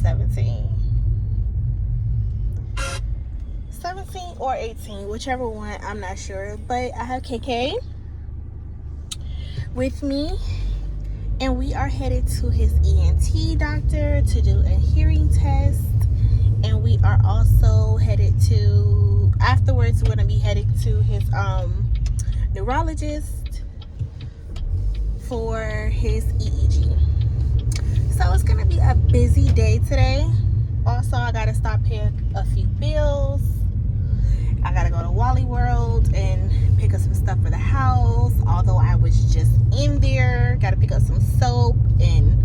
17. 17 or 18, whichever one, I'm not sure. But I have KK with me, and we are headed to his ENT doctor to do a hearing test. And we are also headed to, afterwards, we're going to be headed to his neurologist for his EEG. So it's going to be a busy day today. Also, I got to stop paying a few bills. I got to go to Wally World and pick up some stuff for the house. Although I was just in there. Got to pick up some soap and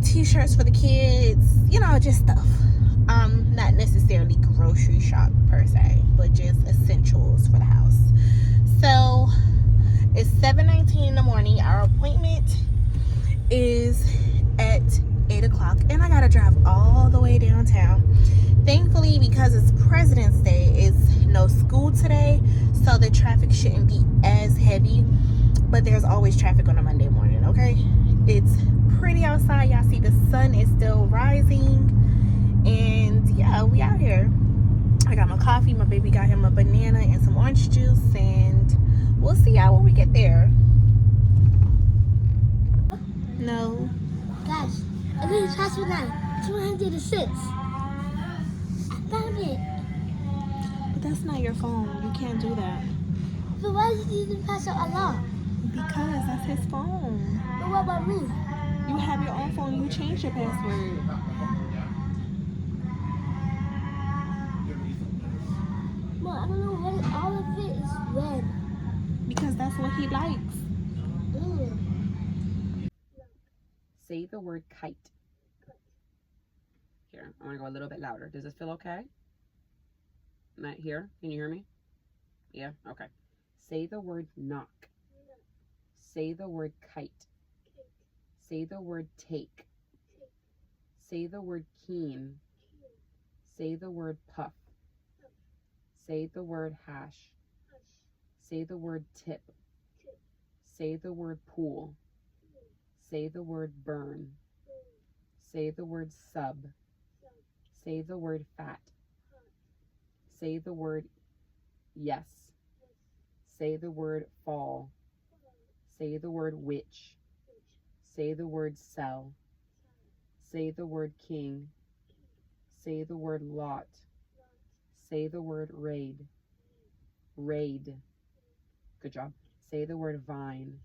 t-shirts for the kids. You know, just stuff. Not necessarily grocery shop per se, but just essentials for the house. So it's 7:19 in the morning. Our appointment is at 8 o'clock, and I gotta drive all the way downtown. Thankfully, because it's President's Day, it's no school today, so the traffic shouldn't be as heavy, but there's always traffic on a Monday morning. Okay, it's pretty outside. Y'all see the sun is still rising. And yeah, we out here. I got my coffee, my baby got him a banana and some orange juice, and we'll see y'all when we get there. No. Guys, I think it's password 206. I found it. But that's not your phone. You can't do that. But why is it using password Allah? Because that's his phone. But what about me? You have your own phone. You change your password. Well, I don't know what all of it is red. Because that's what he likes. Say the word kite. Here, I want to go a little bit louder. Does this feel okay? Not here? Can you hear me? Yeah? Okay. Say the word knock. Say the word kite. Say the word take. Say the word keen. Say the word puff. Say the word hash. Say the word tip. Say the word pool. Say the word burn. Say the word sub. Say the word fat. Say the word yes. Say the word fall. Say the word witch. Say the word sell. Say the word king. Say the word lot. Say the word raid. Raid. Good job. Say the word vine.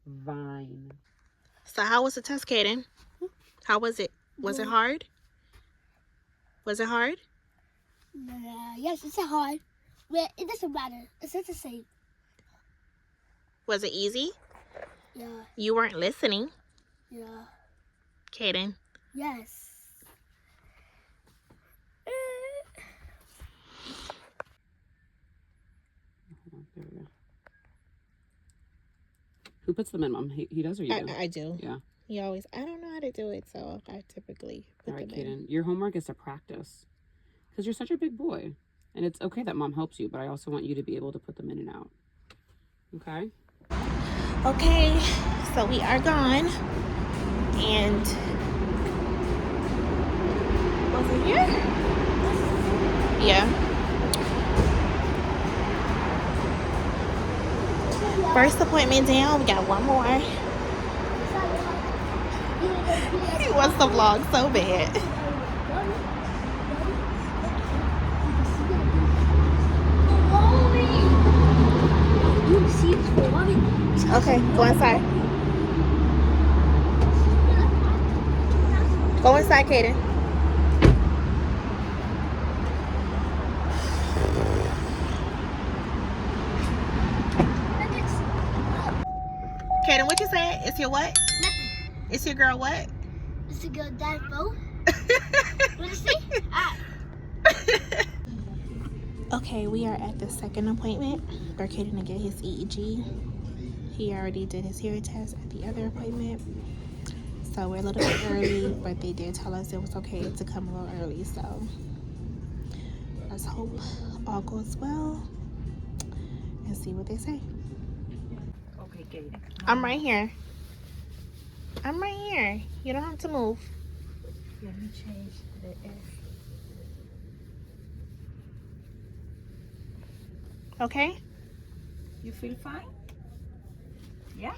Vine. So how was the test, Kaden? How was it? Was it hard? Was it hard? Yes, it's hard. But it doesn't matter. It's just the same. Was it easy? Yeah. You weren't listening. Yeah. Kaden. Yes. There we go. Who puts them in, Mom? He does or you do? I do. Yeah. He always, I don't know how to do it, so I typically put All right, them in. Kaden. Your homework is to practice. Because you're such a big boy. And it's okay that Mom helps you, but I also want you to be able to put them in and out. Okay? Okay, so we are gone. And was it here? Yeah. First appointment down. We got one more. He wants the vlog so bad. Okay, go inside. Go inside, Kaden. Kaden, what you say? It's your what? Nothing. It's your girl what? It's a good dad boat. What is it? Okay, we are at the second appointment for Kaden to get his EEG. He already did his hearing test at the other appointment. So we're a little bit early, but they did tell us it was okay to come a little early. So let's hope all goes well and see what they say. Okay, Kaden. I'm right here. I'm right here. You don't have to move. Let me change the S. Okay? You feel fine? Yeah?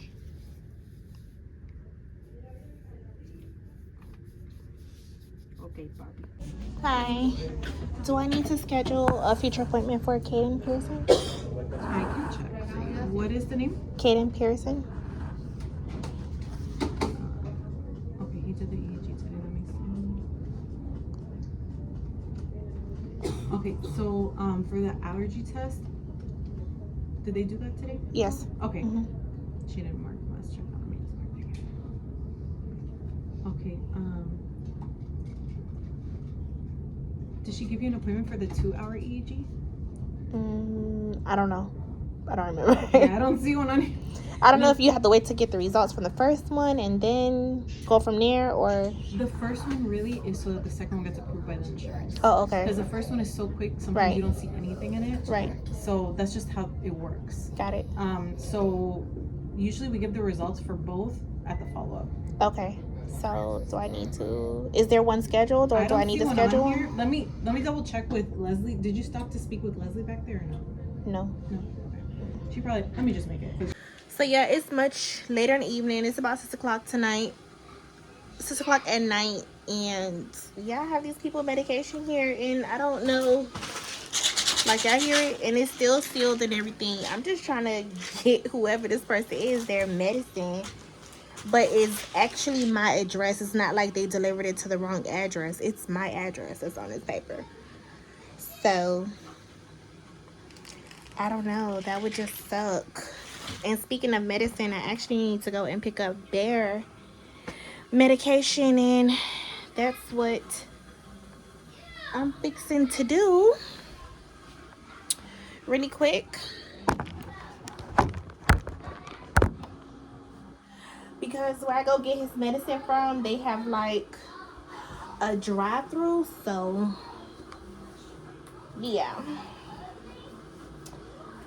Okay, Barbie. Hi. Do I need to schedule a future appointment for Caden Pearson? I can check for you. What is the name? Caden Pearson. Okay, he did the EEG today. Let me see. Okay, so for the allergy test, did they do that today? Yes. Okay. Mm-hmm. She didn't mark. Let's check. Let me just mark it. Okay. Did she give you an appointment for the 2-hour EEG? I don't know. I don't remember. Yeah, I don't see one on here. I don't know if you have to wait to get the results from the first one and then go from there, or... The first one really is so that the second one gets approved by the insurance. Oh, okay. Because the first one is so quick, sometimes Right. you don't see anything in it. Right. So that's just how it works. Got it. So usually we give the results for both at the follow-up. Okay. So do I need to... Is there one scheduled, or do I need to schedule one? Let me double check with Leslie. Did you stop to speak with Leslie back there or no? No. No. Okay. She probably... Let me just make it. So yeah, it's much later in the evening. It's about 6 o'clock tonight. 6 o'clock at night. And yeah, I have these people medication here, and I don't know, like, I hear it and it's still sealed and everything. I'm just trying to get whoever this person is their medicine, but it's actually my address. It's not like they delivered it to the wrong address. It's my address that's on this paper. So I don't know, that would just suck. And speaking of medicine, I actually need to go and pick up their medication, and that's what I'm fixing to do really quick, because where I go get his medicine from, they have like a drive-through. So yeah,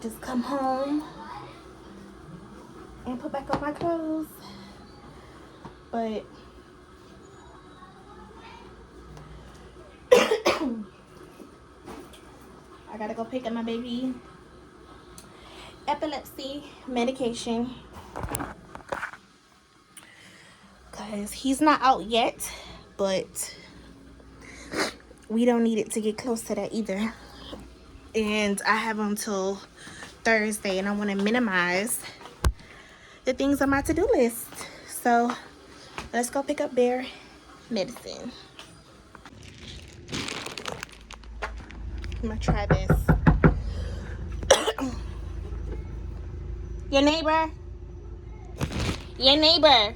just come home and put back on my clothes. But I gotta go pick up my baby epilepsy medication, because he's not out yet, but we don't need it to get close to that either. And I have until Thursday, and I want to minimize the things on my to-do list. So let's go pick up their medicine. I'm gonna try this. Your neighbor. Your neighbor.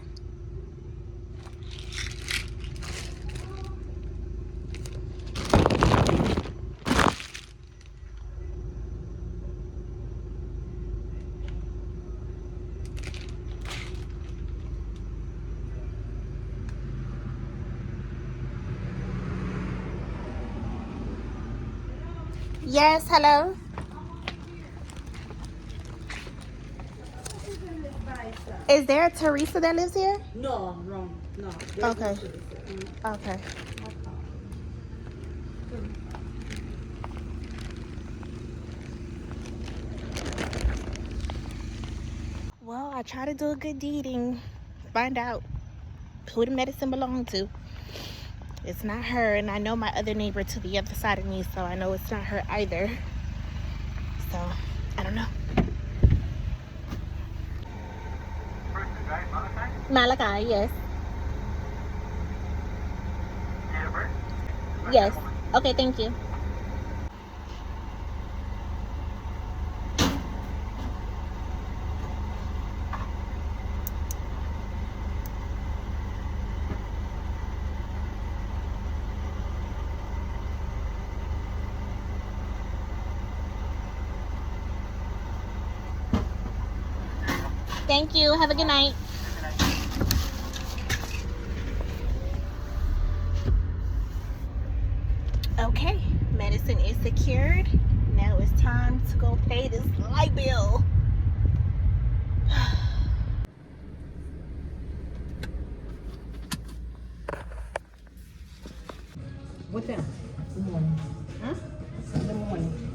Yes, hello. Is there a Teresa that lives here? No, wrong. No. Okay. Okay. Well, I try to do a good deed and find out who the medicine belonged to. It's not her, and I know my other neighbor to the other side of me, so I know it's not her either. So, I don't know. Malachi, yes. Yes. Okay, thank you. Thank you. Have a good night. Okay, medicine is secured. Now it's time to go pay this light bill. morning. Huh? Sunday morning.